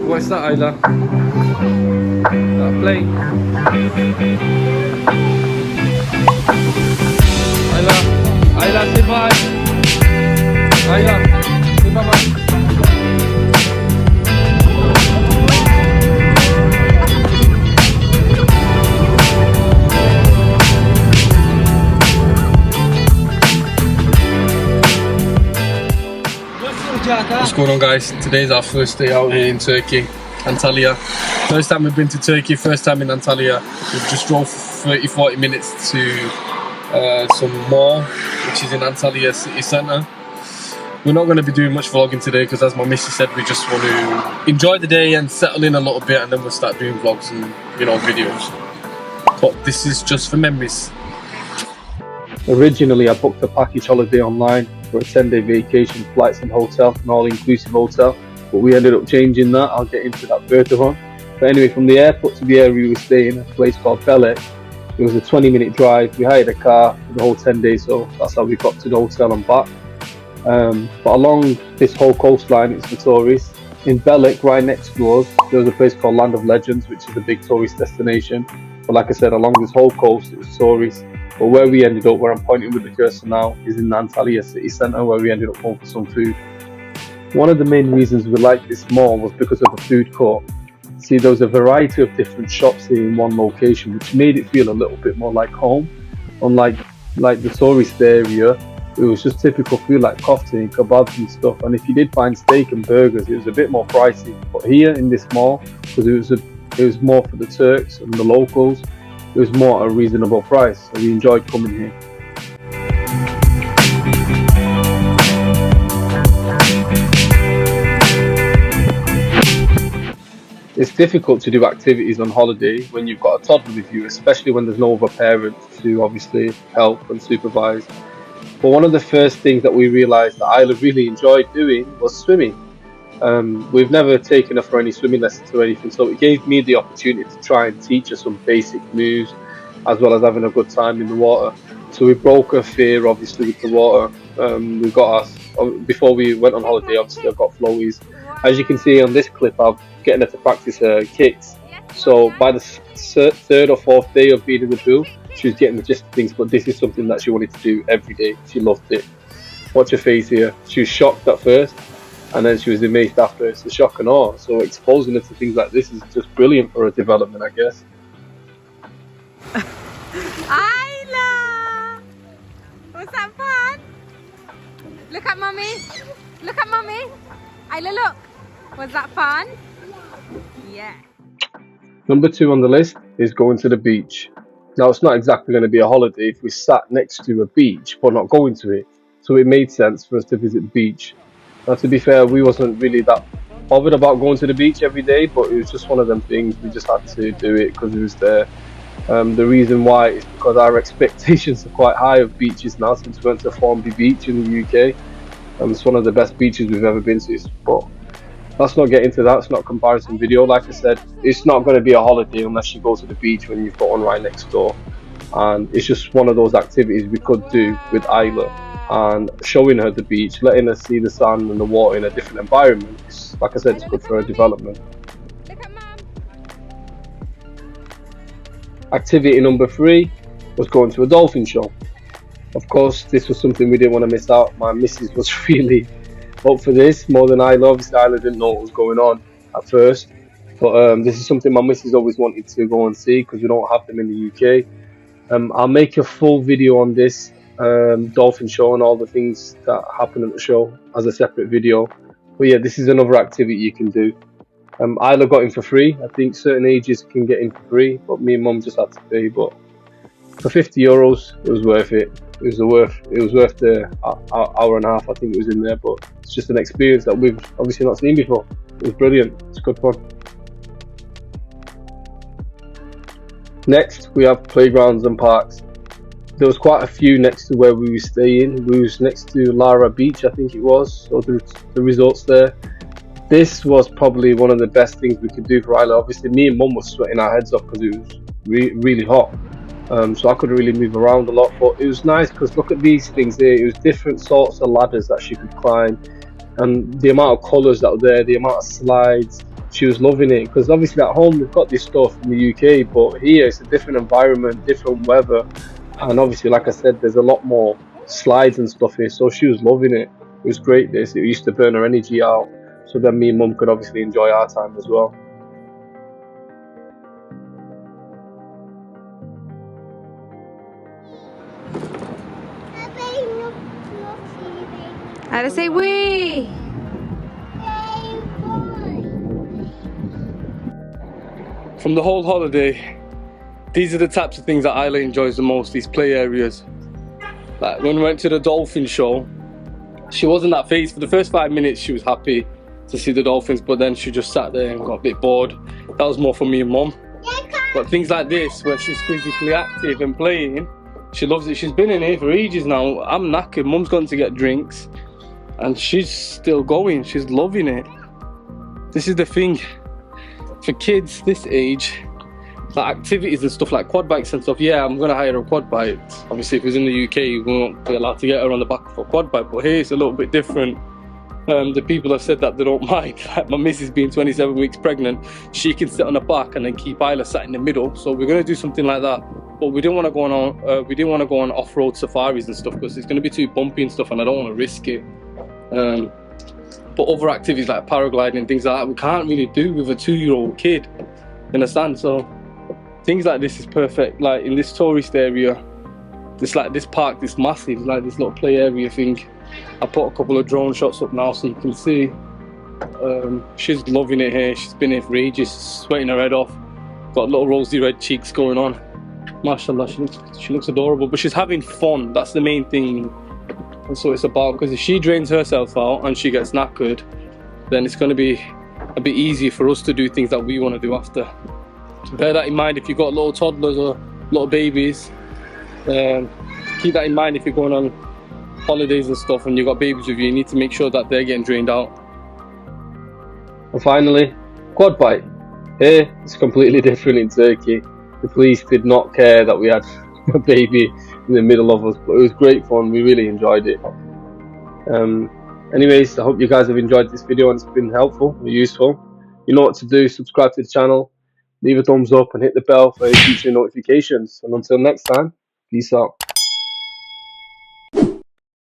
What's that, Isla? That plane? Isla, Isla, say bye. Isla, say bye bye. What's going on, guys? Today's our first day out here in Turkey, Antalya. First time we've been to Turkey, first time in Antalya. We've just drove 30-40 minutes to some mall, which is in Antalya city centre. We're not going to be doing much vlogging today because, as my missus said, we just want to enjoy the day and settle in a little bit, and then we'll start doing vlogs and, you know, videos. But this is just for memories. Originally, I booked a package holiday online for a 10-day vacation, flights and hotel, an all-inclusive hotel, but we ended up changing that. I'll get into that further on. But anyway, from the airport to the area we were staying, a place called Belek, it was a 20-minute drive. We hired a car for the whole 10 days, so that's how we got to the hotel and back. But along this whole coastline, it's for tourists. In Belek, right next to us, there was a place called Land of Legends, which is a big tourist destination. But like I said, along this whole coast, it was tourists. But where we ended up, where I'm pointing with the cursor now, is in Antalya city centre, where we ended up going for some food. One of the main reasons we liked this mall was because of the food court. See, there was a variety of different shops here in one location, which made it feel a little bit more like home. Unlike the tourist area, it was just typical food like kofta and kebabs and stuff. And if you did find steak and burgers, it was a bit more pricey. But here in this mall, because it was more for the Turks and the locals, it was more at a reasonable price, so we enjoyed coming here. It's difficult to do activities on holiday when you've got a toddler with you, especially when there's no other parents to obviously help and supervise. But one of the first things that we realised that Isla really enjoyed doing was swimming. We've never taken her for any swimming lessons or anything, so it gave me the opportunity to try and teach her some basic moves, as well as having a good time in the water. So we broke her fear, obviously, with the water. We got us, before we went on holiday, obviously I got floaties. As you can see on this clip, I'm getting her to practice her kicks. So by the third or fourth day of being in the pool, she was getting the gist of things, but this is something that she wanted to do every day. She loved it. Watch her face here. She was shocked at first, and then she was amazed after. It's the shock and awe. So exposing her to things like this is just brilliant for her development, I guess. Isla! Was that fun? Look at mummy. Look at mummy. Isla, look. Was that fun? Yeah. Number 2 on the list is going to the beach. Now, it's not exactly going to be a holiday if we sat next to a beach but not going to it. So it made sense for us to visit the beach. Now, to be fair, we wasn't really that bothered about going to the beach every day, but it was just one of them things. We just had to do it because it was there. The reason why is because our expectations are quite high of beaches now, since we went to Formby Beach in the UK. It's one of the best beaches we've ever been to. But let's not get into that. It's not a comparison video. Like I said, it's not going to be a holiday unless you go to the beach when you've got one right next door. And it's just one of those activities we could do with Isla, and showing her the beach, letting her see the sand and the water in a different environment. Like I said, it's good for her development. Look at mum. Activity number 3 was going to a dolphin show. Of course, this was something we didn't want to miss out. My missus was really up for this, more than Isla. Obviously, Isla didn't know what was going on at first. But this is something my missus always wanted to go and see because we don't have them in the UK. I'll make a full video on this dolphin show and all the things that happen at the show as a separate video. But yeah, this is another activity you can do. Isla got in for free. I think certain ages can get in for free, but me and mum just had to pay. But for €50, it was worth it. It was worth the hour and a half I think it was in there. But it's just an experience that we've obviously not seen before. It was brilliant. It's good fun. Next, we have playgrounds and parks. There was quite a few next to where we were staying. We was next to Lara Beach, I think it was, or the resorts there. This was probably one of the best things we could do for Isla. Obviously, me and mum was sweating our heads off because it was really hot. So I couldn't really move around a lot, but it was nice because look at these things here. It was different sorts of ladders that she could climb. and the amount of colours that were there, the amount of slides, she was loving it. Because obviously at home we've got this stuff in the UK, but here it's a different environment, different weather, and obviously, like I said, there's a lot more slides and stuff here, so she was loving it. It was great. This, it used to burn her energy out, so then me and mum could obviously enjoy our time as well. How to say wee? From the whole holiday, these are the types of things that Isla enjoys the most, these play areas. Like when we went to the Dolphin show, she wasn't that phased. For the first 5 minutes she was happy to see the dolphins, but then she just sat there and got a bit bored. That was more for me and mum. But things like this, where she's physically active and playing, she loves it. She's been in here for ages now. I'm knackered, mum's gone to get drinks, and she's still going. She's loving it. This is the thing. For kids this age, like activities and stuff like quad bikes and stuff, yeah, I'm gonna hire a quad bike. Obviously if it was in the UK we won't be allowed to get her on the back of a quad bike, but here it's a little bit different. The people have said that they don't mind. Like my missus being 27 weeks pregnant, she can sit on the back and then keep Isla sat in the middle, so we're gonna do something like that. But we didn't want to go on off-road safaris and stuff because it's gonna be too bumpy and stuff, and I don't want to risk it. But other activities like paragliding and things like that we can't really do with a 2-year-old kid, you understand? So things like this is perfect. Like in this tourist area, this park, this massive, like this little play area thing. I put a couple of drone shots up now so you can see. She's loving it here. She's been here for ages, sweating her head off. Got little rosy red cheeks going on. Mashallah, she looks adorable, but she's having fun. That's the main thing. That's what it's about, because if she drains herself out and she gets knackered, then it's going to be a bit easier for us to do things that we want to do after. So bear that in mind if you've got little toddlers or little babies. Keep that in mind if you're going on holidays and stuff and you've got babies with you. You need to make sure that they're getting drained out. And finally, quad bike. Here it's completely different in Turkey. The police did not care that we had a baby in the middle of us, but it was great fun. We really enjoyed it. Anyways, I hope you guys have enjoyed this video and it's been helpful or useful. You know what to do. Subscribe to the channel, leave a thumbs up and hit the bell for future notifications. And until next time, peace out.